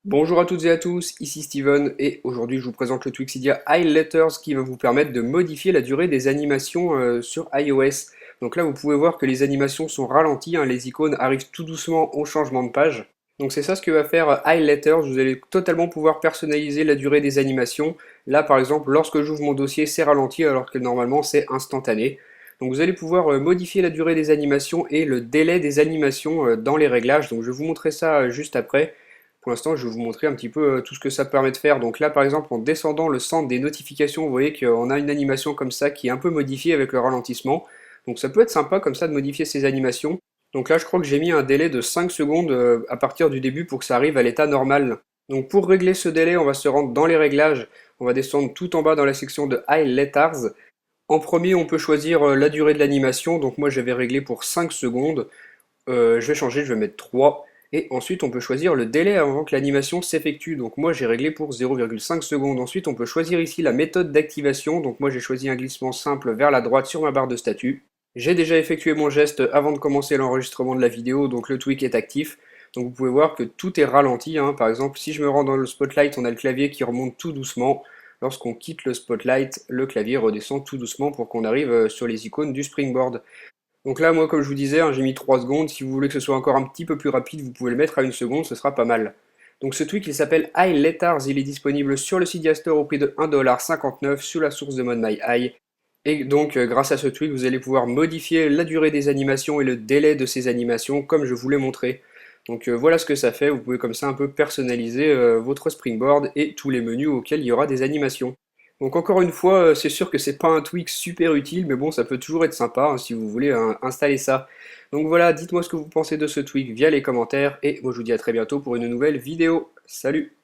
Bonjour à toutes et à tous, ici Steven et aujourd'hui je vous présente le Twixidia Highlighters qui va vous permettre de modifier la durée des animations sur iOS. Donc là vous pouvez voir que les animations sont ralenties, les icônes arrivent tout doucement au changement de page. Donc c'est ça ce que va faire Highlighters, vous allez totalement pouvoir personnaliser la durée des animations. Là par exemple lorsque j'ouvre mon dossier c'est ralenti alors que normalement c'est instantané. Donc vous allez pouvoir modifier la durée des animations et le délai des animations dans les réglages. Donc je vais vous montrer ça juste après. Pour l'instant, je vais vous montrer un petit peu tout ce que ça permet de faire. Donc là, par exemple, en descendant le centre des notifications, vous voyez qu'on a une animation comme ça qui est un peu modifiée avec le ralentissement. Donc ça peut être sympa comme ça de modifier ces animations. Donc là, je crois que j'ai mis un délai de 5 secondes à partir du début pour que ça arrive à l'état normal. Donc pour régler ce délai, on va se rendre dans les réglages. On va descendre tout en bas dans la section de Highlighters. En premier, on peut choisir la durée de l'animation. Donc moi, j'avais réglé pour 5 secondes. Je vais changer, je vais mettre 3. Et ensuite, on peut choisir le délai avant que l'animation s'effectue. Donc moi, j'ai réglé pour 0,5 secondes. Ensuite, on peut choisir ici la méthode d'activation. Donc moi, j'ai choisi un glissement simple vers la droite sur ma barre de statut. J'ai déjà effectué mon geste avant de commencer l'enregistrement de la vidéo, donc le tweak est actif. Donc vous pouvez voir que tout est ralenti. Par exemple, si je me rends dans le spotlight, on a le clavier qui remonte tout doucement. Lorsqu'on quitte le spotlight, le clavier redescend tout doucement pour qu'on arrive sur les icônes du springboard. Donc là, moi, comme je vous disais, j'ai mis 3 secondes. Si vous voulez que ce soit encore un petit peu plus rapide, vous pouvez le mettre à 1 seconde, ce sera pas mal. Donc ce tweak, il s'appelle Highlighters, il est disponible sur le Cydia Store au prix de 1,59$ sous la source de mode MyEye. Et donc, grâce à ce tweak, vous allez pouvoir modifier la durée des animations et le délai de ces animations, comme je vous l'ai montré. Donc voilà ce que ça fait, vous pouvez comme ça un peu personnaliser votre Springboard et tous les menus auxquels il y aura des animations. Donc encore une fois, c'est sûr que c'est pas un tweak super utile, mais bon, ça peut toujours être sympa si vous voulez installer ça. Donc voilà, dites-moi ce que vous pensez de ce tweak via les commentaires, et moi je vous dis à très bientôt pour une nouvelle vidéo. Salut!